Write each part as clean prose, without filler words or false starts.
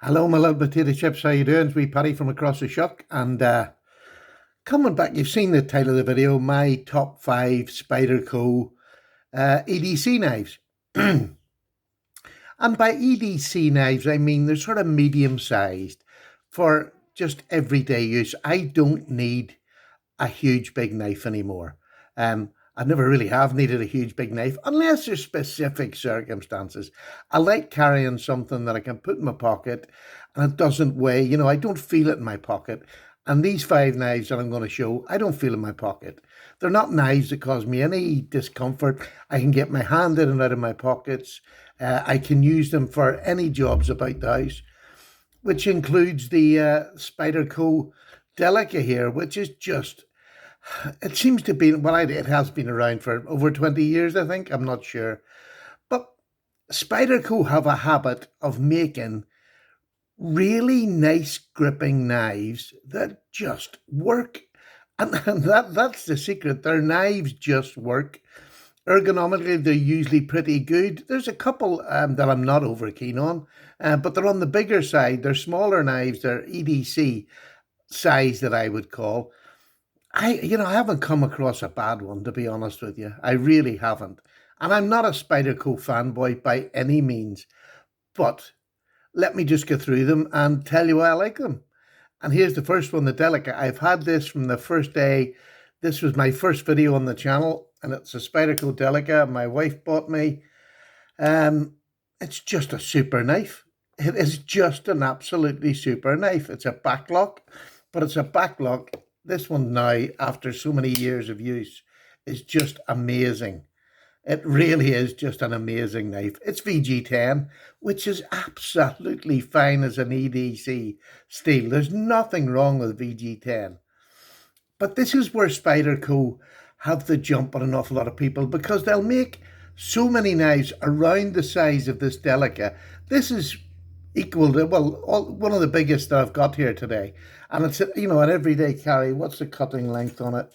Hello, my little potato chips. How you doing? It's wee Paddy from across the shuck. And coming back, you've seen the title of the video, my top five Spyderco EDC knives. And by EDC knives, I mean they're sort of medium sized for just everyday use. I don't need a huge big knife anymore. I never really have needed a huge big knife unless there's specific circumstances. I like carrying something that I can put in my pocket and it doesn't weigh. I don't feel it in my pocket. And these five knives that I'm going to show, I don't feel in my pocket. They're not knives that cause me any discomfort. I can get my hand in and out of my pockets. I can use them for any jobs about the house, which includes the Spyderco Delica here, which is just, it seems to be, well, it has been around for over 20 years, I think. I'm not sure. But Spyderco have a habit of making really nice gripping knives that just work. And that's the secret. Their knives just work. Ergonomically, they're usually pretty good. There's a couple that I'm not over keen on, but they're on the bigger side. They're smaller knives. They're EDC size that I would call. I haven't come across a bad one, to be honest with you. I really haven't. And I'm not a Spyderco fanboy by any means, but let me just go through them and tell you why I like them. And here's the first one, the Delica. I've had this from the first day. This was my first video on the channel, and it's a Spyderco Delica my wife bought me. It's just a super knife. It is just an absolutely super knife. It's a backlock, but it's a backlock. This one now, after so many years of use, is just amazing. It really is just an amazing knife. It's VG10, which is absolutely fine as an EDC steel. There's nothing wrong with VG10. But this is where Spyderco have the jump on an awful lot of people because they'll make so many knives around the size of this Delica. This is equal to, well, one of the biggest that I've got here today. And it's, an everyday carry. What's the cutting length on it?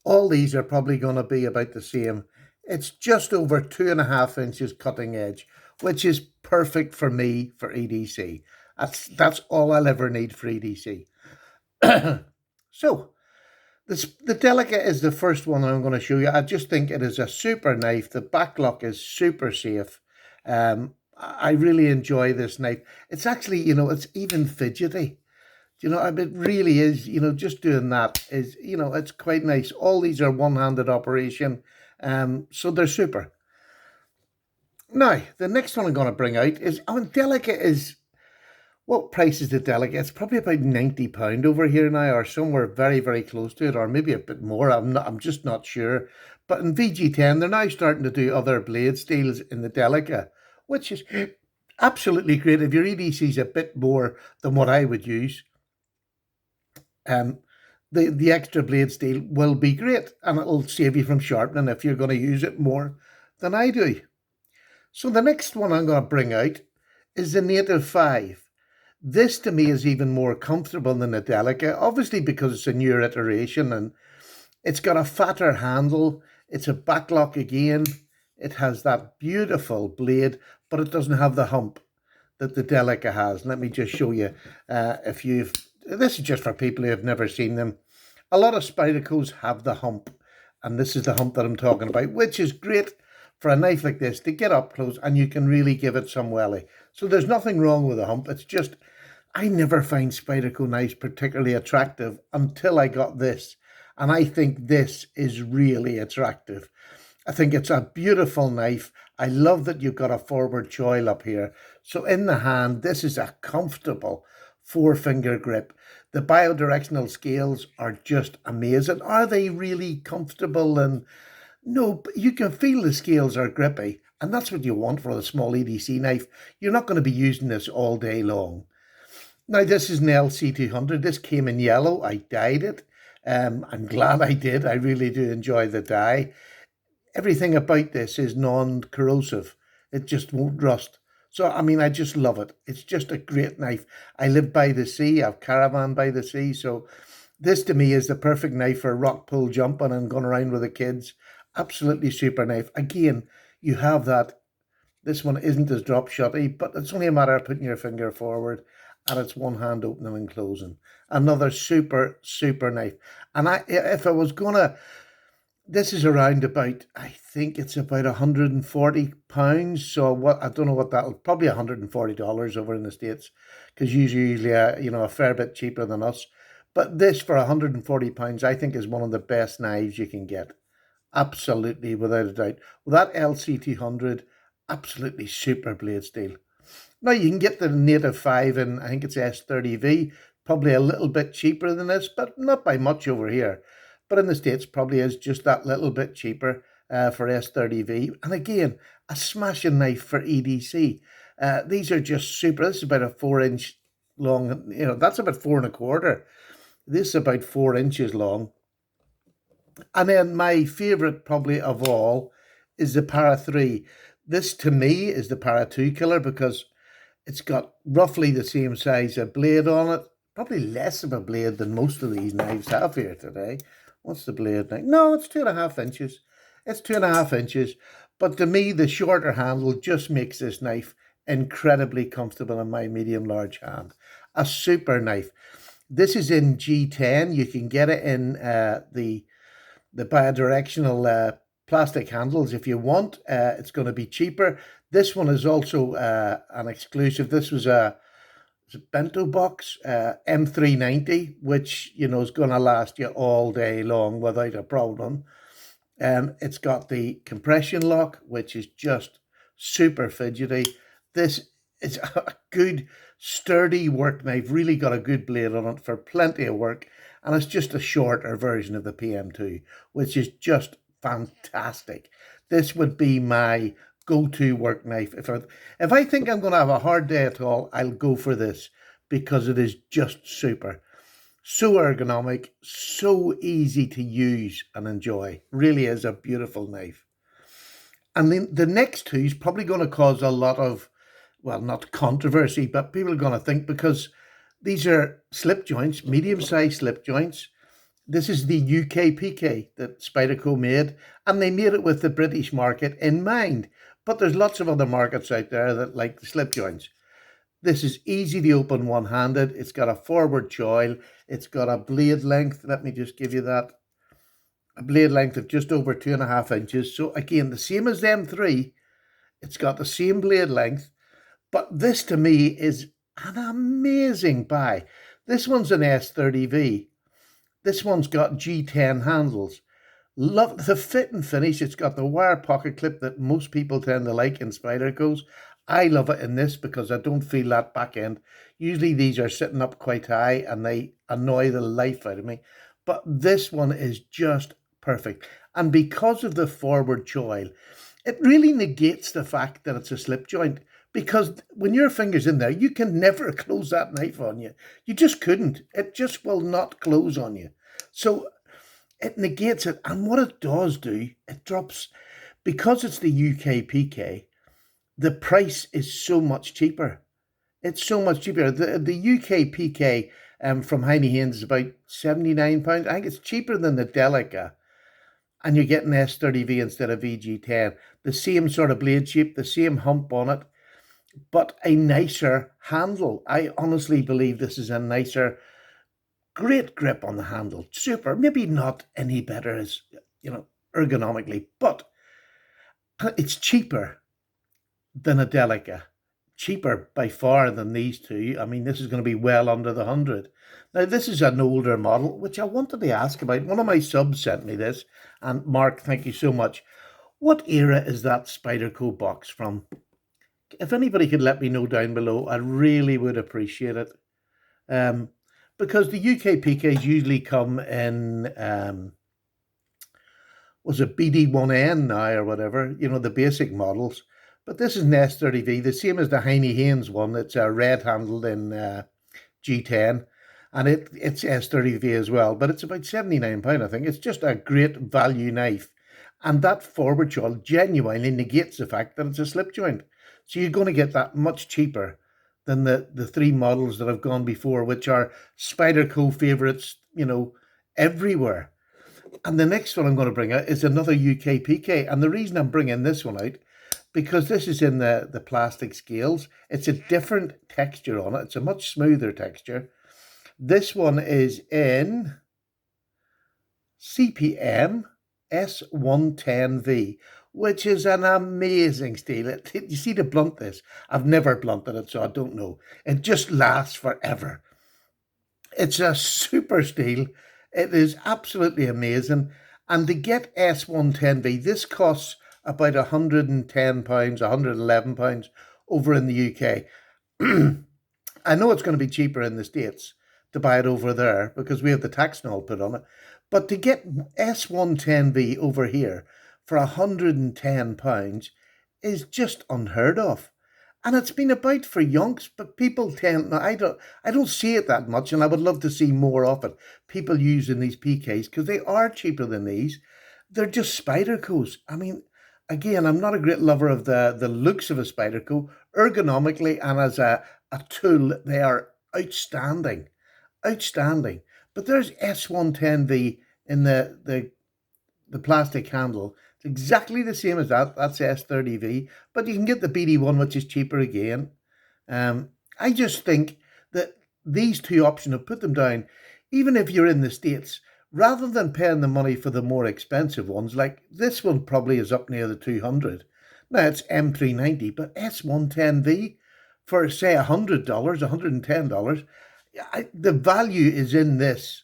All these are probably going to be about the same. It's just over 2.5 inches cutting edge, which is perfect for me for EDC. That's all I'll ever need for EDC. So, the Delica is the first one I'm going to show you. I just think it is a super knife. The backlock is super safe. I really enjoy this knife. It's actually, it's even fidgety. It really is, just doing that is, it's quite nice. All these are one-handed operation, so they're super. Now, the next one I'm going to bring out is, Delica is, what price is the Delica? It's probably about £90 over here now, or somewhere very, very close to it, or maybe a bit more. I'm just not sure. But in VG10, they're now starting to do other blade steels in the Delica, which is absolutely great. If your EDC is a bit more than what I would use, the extra blade steel will be great, and it'll save you from sharpening if you're going to use it more than I do. So the next one I'm going to bring out is the Native 5. This to me is even more comfortable than the Delica, obviously because it's a newer iteration and it's got a fatter handle. It's a backlock again. It has that beautiful blade, but it doesn't have the hump that the Delica has. Let me just show you this is just for people who have never seen them. A lot of Spydercos have the hump, and this is the hump that I'm talking about, which is great for a knife like this to get up close and you can really give it some welly. So there's nothing wrong with the hump. It's just, I never find Spyderco knives particularly attractive until I got this. And I think this is really attractive. I think it's a beautiful knife. I love that you've got a forward choil up here. So in the hand, this is a comfortable 4-finger grip. The bidirectional scales are just amazing. Are they really comfortable? And no, but you can feel the scales are grippy, and that's what you want for a small EDC knife. You're not going to be using this all day long. Now, this is an LC200. This came in yellow. I dyed it. I'm glad I did. I really do enjoy the dye. Everything about this is non-corrosive. It just won't rust. So, I just love it. It's just a great knife. I live by the sea. I've caravan by the sea. So this to me is the perfect knife for rock pool jumping and going around with the kids. Absolutely super knife. Again, you have that This one isn't as drop shotty, but it's only a matter of putting your finger forward and it's one hand opening and closing. Another super, super knife. And if I was gonna, this is around about, I think it's about £140. So what, I don't know what that'll, probably $140 over in the States, because usually, a fair bit cheaper than us. But this for £140, I think is one of the best knives you can get. Absolutely, without a doubt. With that LC200, absolutely super blade steel. Now you can get the native 5 in, I think it's S30V, probably a little bit cheaper than this, but not by much over here. But in the States, probably is just that little bit cheaper for S30V. And again, a smashing knife for EDC. These are just super. This is about a 4 inch long, that's about 4 1/4. This is about 4 inches long. And then my favourite, probably of all, is the Para 3. This to me is the Para 2 killer because it's got roughly the same size of blade on it. Probably less of a blade than most of these knives have here today. What's the blade like? No, it's 2.5 inches. It's 2.5 inches. But to me, the shorter handle just makes this knife incredibly comfortable in my medium large hand. A super knife. This is in G10. You can get it in the bidirectional plastic handles if you want. It's going to be cheaper. This one is also an exclusive. This was a bento box M390, which is going to last you all day long without a problem. It's got the compression lock, which is just super fidgety. This is a good, sturdy work knife, really got a good blade on it for plenty of work. And it's just a shorter version of the PM2, which is just fantastic. This would be my go-to work knife. If I think I'm going to have a hard day at all, I'll go for this because it is just super. So ergonomic, so easy to use and enjoy. Really is a beautiful knife. And then the next two is probably going to cause a lot of, well, not controversy, but people are going to think, because these are slip joints, medium-sized slip joints. This is the UK PK that Spyderco made, and they made it with the British market in mind. But there's lots of other markets out there that like the slip joints. This is easy to open one-handed. It's got a forward choil. It's got a blade length. Let me just give you that. A blade length of just over 2.5 inches. So again, the same as the M3. It's got the same blade length. But this to me is an amazing buy. This one's an S30V. This one's got G10 handles. Love the fit and finish. It's got the wire pocket clip that most people tend to like in Spydercos. I love it in this because I don't feel that back end. Usually these are sitting up quite high and they annoy the life out of me. But this one is just perfect. And because of the forward choil, it really negates the fact that it's a slip joint. Because when your finger's in there, you can never close that knife on you. You just couldn't. It just will not close on you. So it negates it. And what it does do, it drops, because it's the UK PK, the price is so much cheaper. It's so much cheaper. The UK PK from Heine Haynes is about £79. I think it's cheaper than the Delica. And you're getting S30V instead of VG10. The same sort of blade shape, the same hump on it, but a nicer handle. I honestly believe this is a nicer, great grip on the handle. Super. Maybe not any better as, ergonomically, but it's cheaper than a Delica. Cheaper by far than these two. I mean, this is going to be well under the 100. Now, this is an older model, which I wanted to ask about. One of my subs sent me this, and Mark, thank you so much. What era is that Spyderco box from? If anybody could let me know down below, I really would appreciate it. Because the UK PKs usually come in, was it BD1N now or whatever, the basic models. But this is an S30V, the same as the Heine Haynes one. It's a red handled in G10, and it's S30V as well, but it's about £79, I think. It's just a great value knife. And that forward choil genuinely negates the fact that it's a slip joint. So you're going to get that much cheaper than the three models that have gone before, which are Spyderco favourites, everywhere. And the next one I'm going to bring out is another UK PK. And the reason I'm bringing this one out because this is in the plastic scales. It's a different texture on it. It's a much smoother texture. This one is in CPM S110V, which is an amazing steel. You see the blunt this? I've never blunted it, so I don't know. It just lasts forever. It's a super steel. It is absolutely amazing. And to get S110V, this costs about £110, £111 over in the UK. I know it's going to be cheaper in the States to buy it over there because we have the tax and all put on it. But to get S110V over here for £110 is just unheard of. And it's been about for yonks, but people tend no, I don't see it that much, and I would love to see more of it. People using these PKs because they are cheaper than these. They're just Spydercos. I mean, again, I'm not a great lover of the looks of a Spyderco. Ergonomically and as a tool, they are outstanding. Outstanding. But there's S110V in the plastic handle. It's exactly the same as that. That's S30V. But you can get the BD1, which is cheaper again. I just think that these two options have put them down, even if you're in the States, rather than paying the money for the more expensive ones, like this one probably is up near the 200. Now it's M390, but S110V for say $100, $110, the value is in this.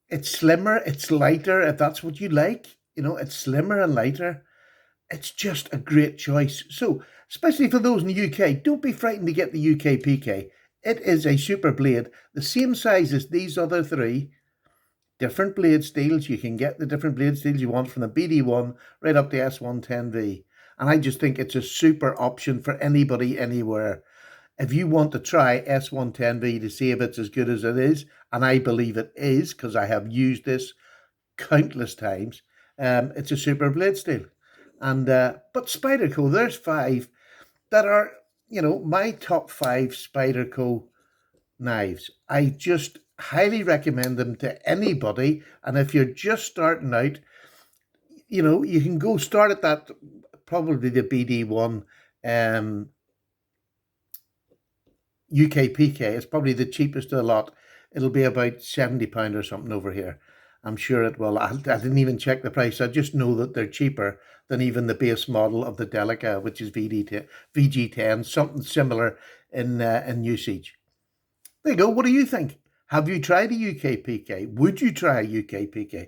It's slimmer, it's lighter, if that's what you like. It's slimmer and lighter. It's just a great choice. So, especially for those in the UK, don't be frightened to get the UK PK. It is a super blade, the same size as these other three. Different blade steels. You can get the different blade steels you want from the BD1 right up to S110V. And I just think it's a super option for anybody, anywhere. If you want to try S110V to see if it's as good as it is, and I believe it is because I have used this countless times, it's a super blade steel. And but Spyderco, there's five that are my top five Spyderco knives. I just highly recommend them to anybody. And if you're just starting out, you can go start at that, probably the BD1. UK PK. It's probably the cheapest of the lot. It'll be about £70 or something over here. I'm sure it will. I didn't even check the price. I just know that they're cheaper than even the base model of the Delica, which is VG10, something similar in usage. There you go. What do you think? Have you tried a UK PK? Would you try a UK PK?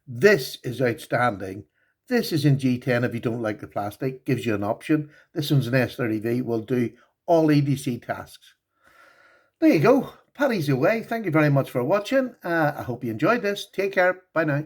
This is outstanding. This is in G10 if you don't like the plastic. Gives you an option. This one's an S30V. Will do all EDC tasks. There you go. Paddy's away. Thank you very much for watching. I hope you enjoyed this. Take care. Bye now.